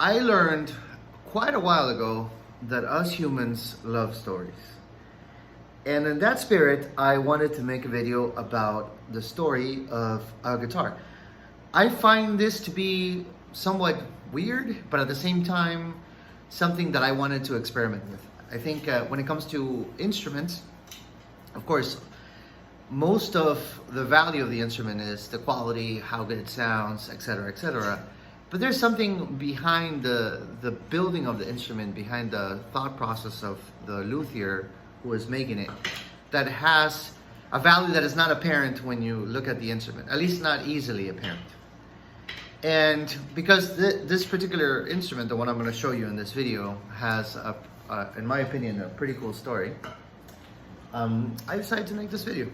I learned quite a while ago that us humans love stories. And in that spirit, I wanted to make a video about the story of a guitar. I find this to be somewhat weird, but at the same time, something that I wanted to experiment with. I think when it comes to instruments, of course, most of the value of the instrument is the quality, how good it sounds, etc., etc. But there's something behind the building of the instrument, behind the thought process of the luthier who is making it, that has a value that is not apparent when you look at the instrument, at least not easily apparent. And because this particular instrument, the one I'm going to show you in this video, has, in my opinion, a pretty cool story, I decided to make this video.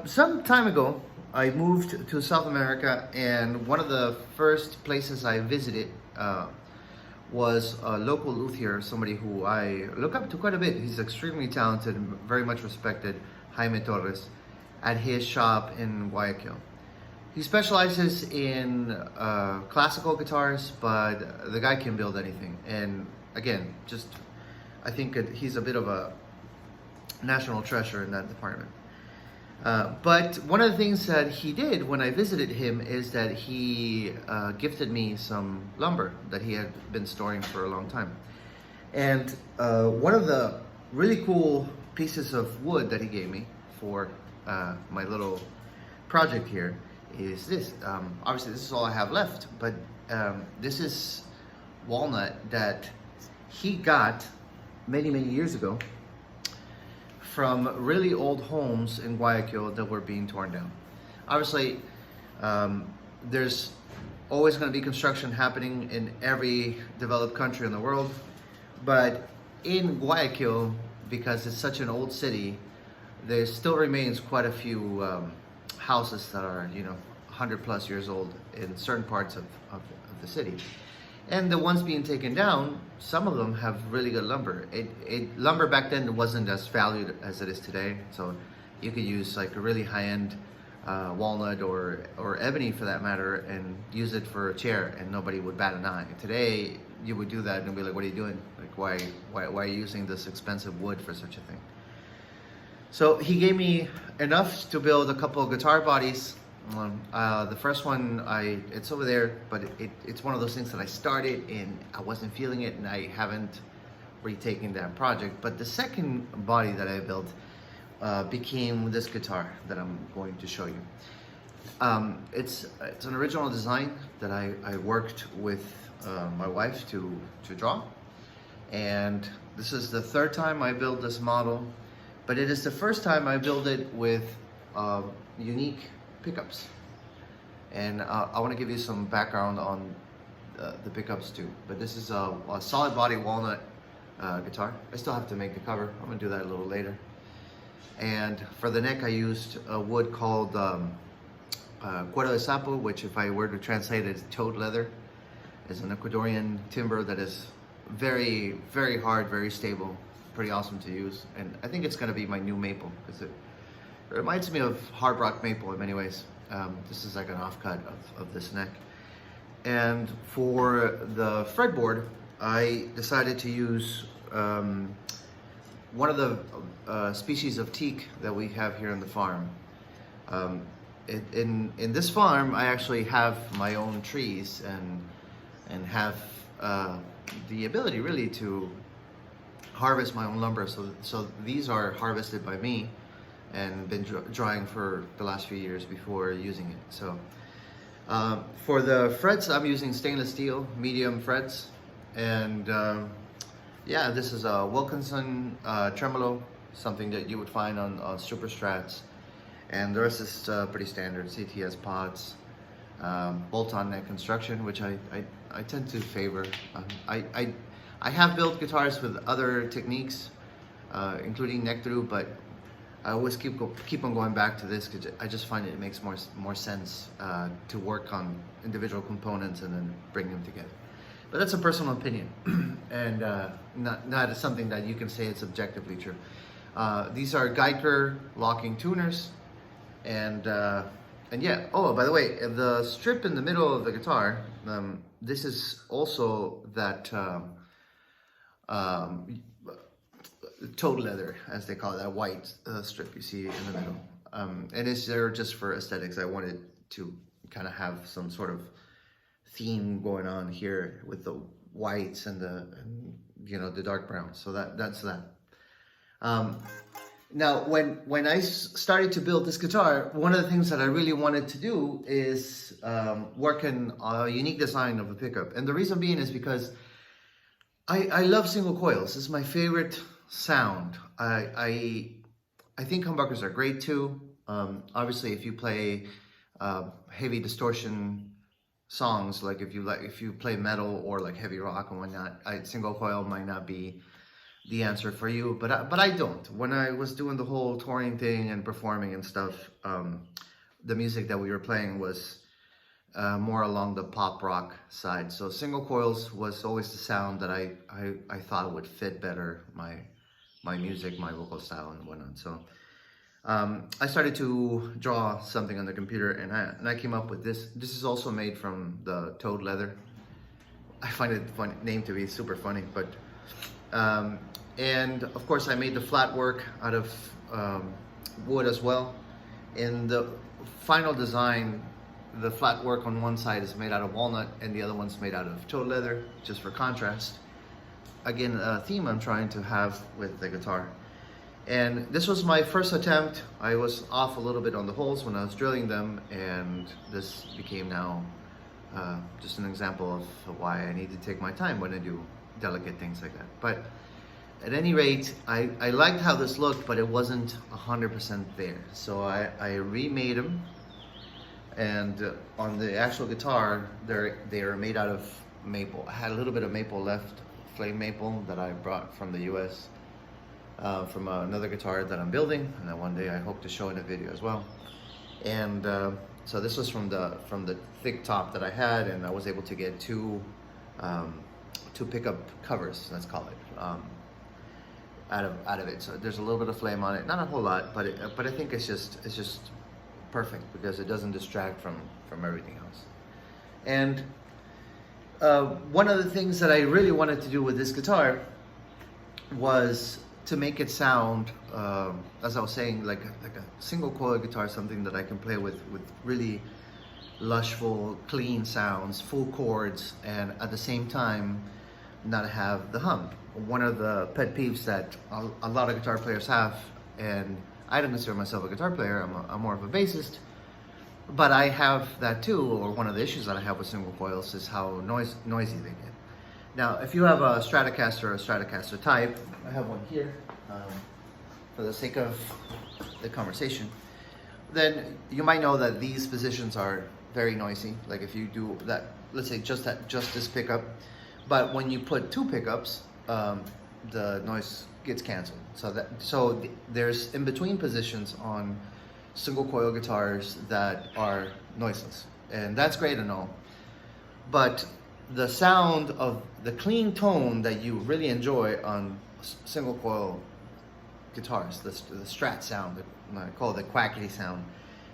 Some time ago, I moved to South America, and one of the first places I visited was a local luthier, somebody who I look up to quite a bit. He's extremely talented, very much respected, Jaime Torres, at his shop in Guayaquil. He specializes in classical guitars, but the guy can build anything. And again, I think he's a bit of a national treasure in that department. But one of the things that he did when I visited him is that he gifted me some lumber that he had been storing for a long time. And one of the really cool pieces of wood that he gave me for my little project here is this. Obviously, this is all I have left, but this is walnut that he got many, many years ago from really old homes in Guayaquil that were being torn down. Obviously, there's always going to be construction happening in every developed country in the world, but in Guayaquil, because it's such an old city, there still remains quite a few houses that are, 100 plus years old in certain parts of the city. And the ones being taken down, some of them have really good lumber. Lumber back then wasn't as valued as it is today, so you could use like a really high-end walnut or ebony for that matter, and use it for a chair, and nobody would bat an eye. Today, you would do that and be like, "What are you doing? Like, why are you using this expensive wood for such a thing?" So he gave me enough to build a couple of guitar bodies. The first one, it's over there, but it's one of those things that I started and I wasn't feeling it, and I haven't retaken that project. But the second body that I built became this guitar that I'm going to show you. It's an original design that I worked with my wife to draw, and this is the third time I built this model, but it is the first time I built it with unique pickups. And I want to give you some background on the pickups too. But this is a solid body walnut guitar. I still have to make the cover. I'm going to do that a little later. And for the neck, I used a wood called cuero de sapo, which if I were to translate it, is toad leather. It's an Ecuadorian timber that is very, very hard, very stable, pretty awesome to use. And I think it's going to be my new maple, because it reminds me of hard rock maple in many ways. This is like an offcut of this neck. And for the fretboard, I decided to use one of the species of teak that we have here on the farm. In this farm, I actually have my own trees and have the ability really to harvest my own lumber. So these are harvested by me and been drying for the last few years before using it. So for the frets, I'm using stainless steel medium frets, and yeah, this is a Wilkinson tremolo, something that you would find on super strats, and the rest is pretty standard CTS pots, bolt-on neck construction, which I tend to favor. I have built guitars with other techniques, including neck through, but I always keep on going back to this because I just find it makes more sense to work on individual components and then bring them together. But that's a personal opinion, and not something that you can say it's objectively true. These are Geiger locking tuners, and yeah, oh, by the way, the strip in the middle of the guitar, this is also that um, toad leather, as they call it, that white strip you see in the middle. And it's there just for aesthetics. I wanted to kind of have some sort of theme going on here with the whites and the dark brown. So that's that. Now, when I started to build this guitar, one of the things that I really wanted to do is work in a unique design of a pickup. And the reason being is because I love single coils. This is my favorite sound. I think humbuckers are great too. Obviously, if you play heavy distortion songs, like if you play metal or like heavy rock and whatnot, single coil might not be the answer for you, but I don't. When I was doing the whole touring thing and performing and stuff, the music that we were playing was more along the pop rock side. So single coils was always the sound that I thought would fit better my music, my vocal style and whatnot. So I started to draw something on the computer, and I came up with this. This is also made from the toad leather. I find it funny name to be super funny, but and of course I made the flat work out of wood as well. In the final design, the flat work on one side is made out of walnut and the other one's made out of toad leather, just for contrast. Again, a theme I'm trying to have with the guitar. And this was my first attempt. I was off a little bit on the holes when I was drilling them, and this became now just an example of why I need to take my time when I do delicate things like that. But at any rate, I liked how this looked, but it wasn't 100% there. So I remade them, and on the actual guitar, they are made out of maple. I had a little bit of maple left, flame maple, that I brought from the US, from another guitar that I'm building, and that one day I hope to show in a video as well. And so this was from the thick top that I had, and I was able to get two pickup covers, let's call it, out of it. So there's a little bit of flame on it, not a whole lot, but I think it's just perfect because it doesn't distract from everything else. And one of the things that I really wanted to do with this guitar was to make it sound, as I was saying, like a single coil guitar, something that I can play with really lushful, clean sounds, full chords, and at the same time not have the hum. One of the pet peeves that a lot of guitar players have, and I don't consider myself a guitar player, I'm more of a bassist, but I have that too, or one of the issues that I have with single coils is how noisy they get. Now, if you have a Stratocaster or a Stratocaster type, I have one here, for the sake of the conversation, then you might know that these positions are very noisy. Like if you do that, let's say just this pickup, but when you put two pickups, the noise gets canceled. So there's in between positions on single coil guitars that are noiseless, and that's great and all, but the sound of the clean tone that you really enjoy on single coil guitars, the Strat sound, I call it the quackity sound,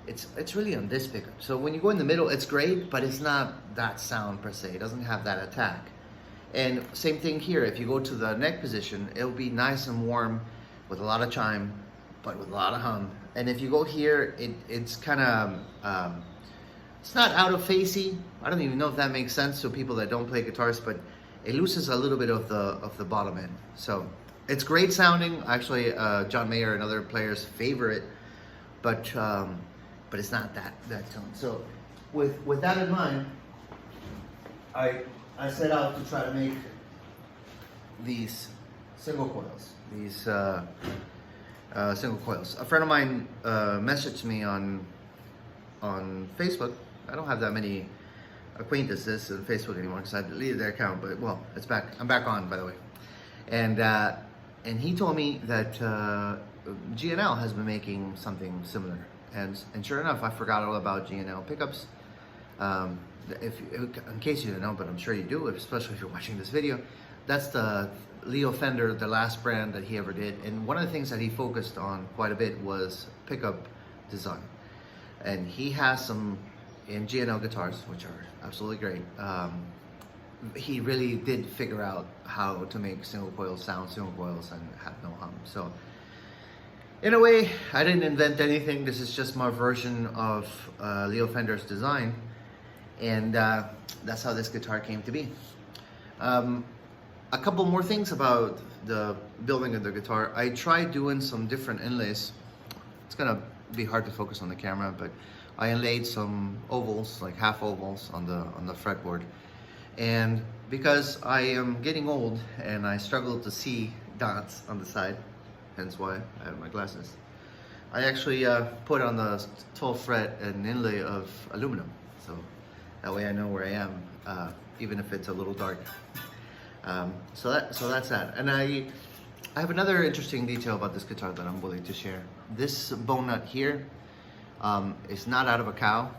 it's really on this pickup. So when you go in the middle, it's great, but it's not that sound per se. It doesn't have that attack. And same thing here, if you go to the neck position, it'll be nice and warm with a lot of chime, but with a lot of hum. And if you go here, it's kind of, it's not out of facey. I don't even know if that makes sense to people that don't play guitars, but it loses a little bit of the bottom end. So it's great sounding. Actually, John Mayer and other players favor it, but it's not that tone. So with that in mind, I set out to try to make these single coils. These single coils. A friend of mine messaged me on Facebook. I don't have that many acquaintances on Facebook anymore because I deleted their account. But well, it's back. I'm back on, by the way. And he told me that G&L has been making something similar. And sure enough, I forgot all about G&L pickups. In case you didn't know, but I'm sure you do, especially if you're watching this video, that's the Leo Fender, the last brand that he ever did. And one of the things that he focused on quite a bit was pickup design. and he has some MenO guitars, which are absolutely great. He really did figure out how to make single coil sound, single coils, and have no hum. So in a way, I didn't invent anything. This is just my version of Leo Fender's design, and that's how this guitar came to be. A couple more things about the building of the guitar. I tried doing some different inlays. It's gonna be hard to focus on the camera, but I inlaid some ovals, like half ovals, on the fretboard. And because I am getting old and I struggle to see dots on the side, hence why I have my glasses, I actually put on the 12th fret an inlay of aluminum, so that way I know where I am, even if it's a little dark. So that's that. And I have another interesting detail about this guitar that I'm willing to share. This bone nut here is not out of a cow.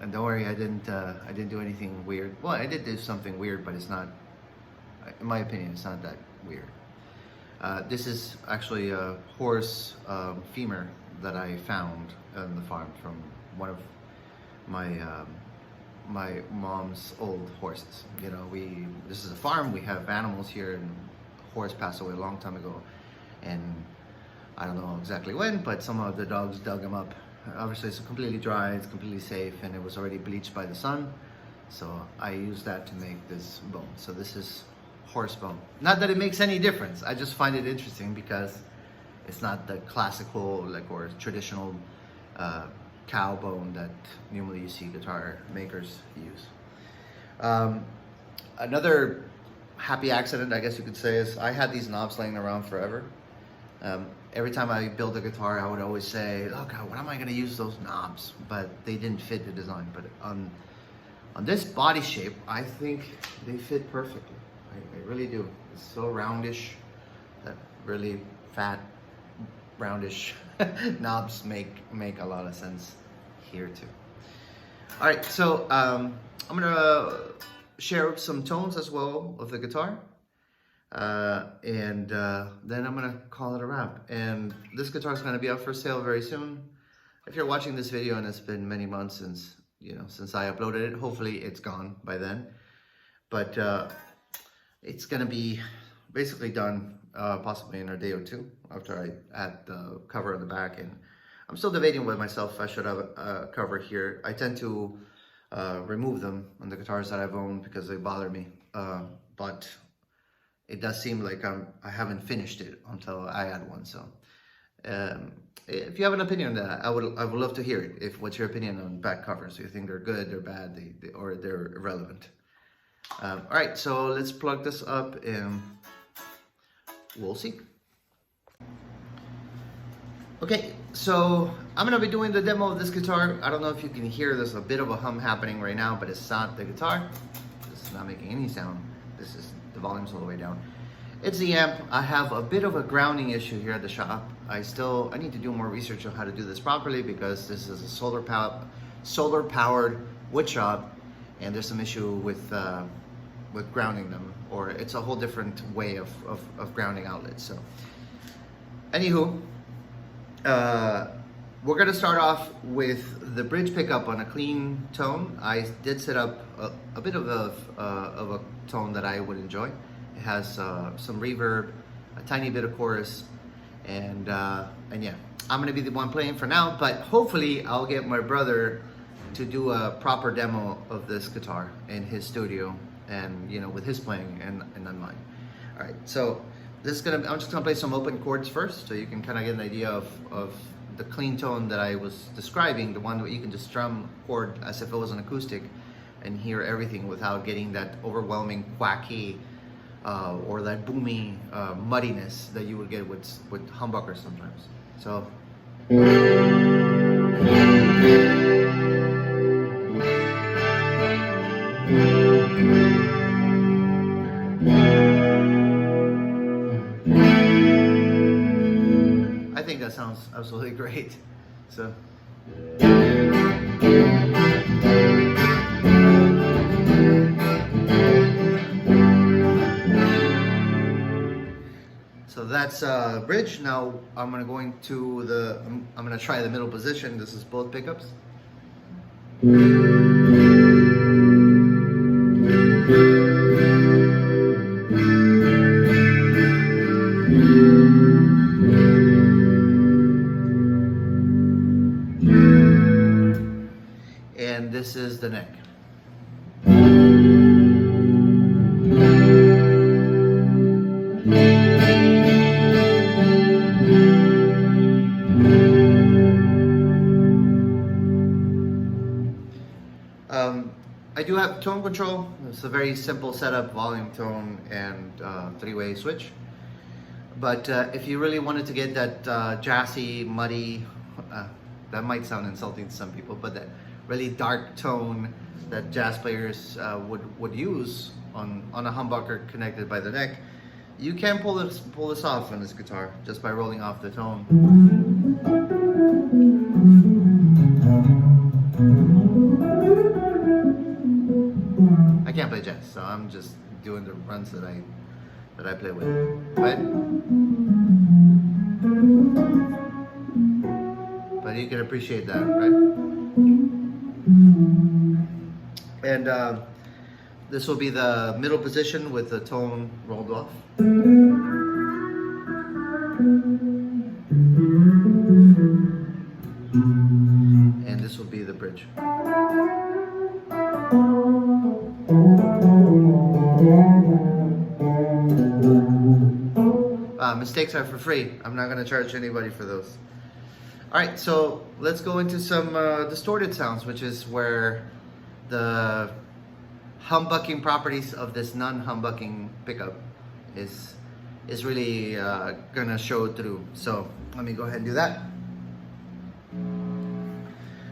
And don't worry, I didn't do anything weird. Well, I did do something weird, but it's not, in my opinion, it's not that weird. This is actually a horse femur that I found on the farm from one of my mom's old horses. You know, this is a farm, we have animals here, and a horse passed away a long time ago, and I don't know exactly when, but some of the dogs dug him up. Obviously it's completely dry, it's completely safe, and it was already bleached by the sun, so I used that to make this bone. So this is horse bone. Not that it makes any difference, I just find it interesting because it's not the classical or traditional cow bone that normally you see guitar makers use. Another happy accident, I guess you could say, is I had these knobs laying around forever. Every time I build a guitar, I would always say, oh God, when am I gonna use those knobs? But they didn't fit the design. But on this body shape, I think they fit perfectly. I really do. It's so roundish that really fat, roundish knobs make a lot of sense here too. All right, so I'm gonna share some tones as well of the guitar. And then I'm gonna call it a wrap. And this guitar is gonna be up for sale very soon. If you're watching this video and it's been many months since I uploaded it, hopefully it's gone by then. But it's gonna be basically done possibly in a day or two after I add the cover on the back. And I'm still debating with myself if I should have a cover here. I tend to remove them on the guitars that I've owned because they bother me. But it does seem like I haven't finished it until I add one. So if you have an opinion on that, I would love to hear it. What's your opinion on back covers? Do you think they're good, they're bad, or they're irrelevant? All right, so let's plug this up and we'll see. Okay, so I'm gonna be doing the demo of this guitar. I don't know if you can hear, there's a bit of a hum happening right now, but it's not the guitar. This is not making any sound. The volume's all the way down. It's the amp. I have a bit of a grounding issue here at the shop. I need to do more research on how to do this properly because this is a solar powered wood shop, and there's some issue with grounding them, or it's a whole different way of grounding outlets. So anywho, we're gonna start off with the bridge pickup on a clean tone. I did set up a bit of a tone that I would enjoy. It has some reverb, a tiny bit of chorus, and yeah, I'm gonna be the one playing for now, but hopefully I'll get my brother to do a proper demo of this guitar in his studio, and with his playing and on mine. All right, so I'm just gonna play some open chords first, so you can kind of get an idea of the clean tone that I was describing, the one that you can just strum chord as if it was an acoustic and hear everything without getting that overwhelming quacky or that boomy muddiness that you would get with humbuckers sometimes. So I think that sounds absolutely great. So that's bridge. Now I'm gonna go into I'm gonna try the middle position. This is both pickups. And this is the neck. I do have tone control. It's a very simple setup, volume, tone, and three-way switch. But if you really wanted to get that jazzy, muddy, that might sound insulting to some people, but that really dark tone that jazz players would use on a humbucker connected by the neck, you can pull this off on this guitar just by rolling off the tone. I can't play jazz, so I'm just doing the runs that I play with. But you can appreciate that, right? And this will be the middle position with the tone rolled off. And this will be the bridge. Mistakes are for free. I'm not going to charge anybody for those. Alright, so let's go into some distorted sounds, which is where the humbucking properties of this non-humbucking pickup is really going to show through. So let me go ahead and do that.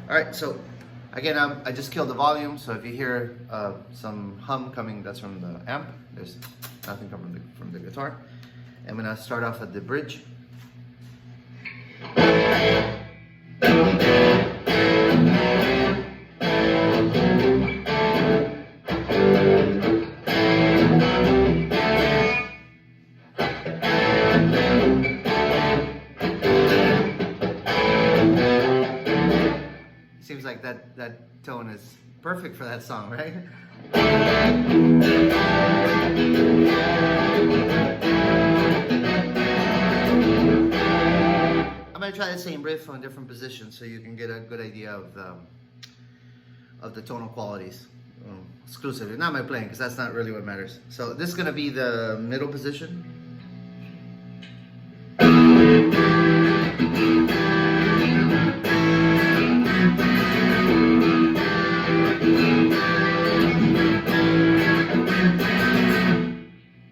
Alright, so again, I just killed the volume, so if you hear some hum coming, that's from the amp. There's nothing coming from the guitar. I'm going to start off at the bridge. Seems like that tone is perfect for that song, right? I'm gonna try the same riff on different positions so you can get a good idea of the tonal qualities exclusively. Not my playing, because that's not really what matters. So this is gonna be the middle position.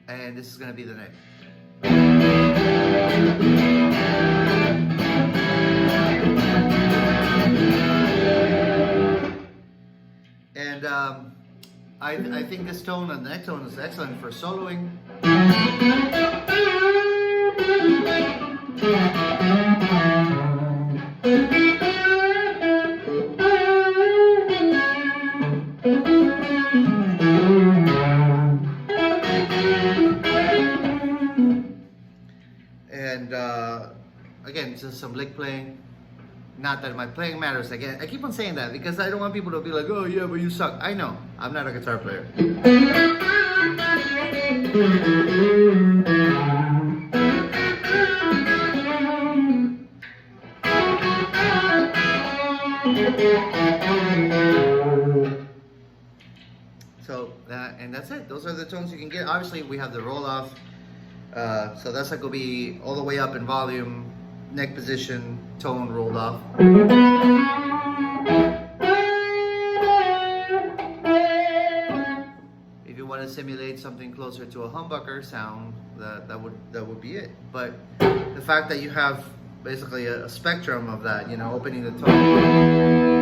And this is gonna be the neck. And I think this tone on the neck tone is excellent for soloing. And again, just some lick playing. Not that my playing matters. Again, I keep on saying that because I don't want people to be like, oh yeah, but you suck. I know, I'm not a guitar player. So, and that's it. Those are the tones you can get. Obviously, we have the roll off. So that's like will be all the way up in volume, neck position, tone rolled off. If you want to simulate something closer to a humbucker sound, that would be it. But the fact that you have basically a spectrum of that, you know, opening the tone.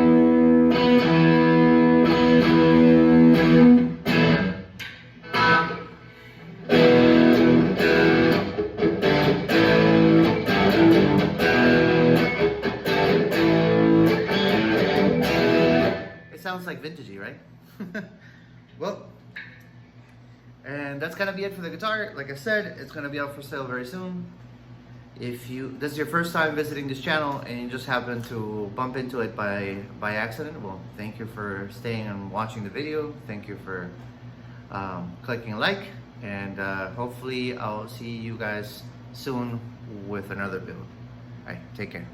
Sounds like vintagey, right? Well, and that's gonna be it for the guitar. Like I said, it's gonna be out for sale very soon. If this is your first time visiting this channel and you just happen to bump into it by accident, well, thank you for staying and watching the video. Thank you for clicking like, and hopefully I'll see you guys soon with another build. All right, take care.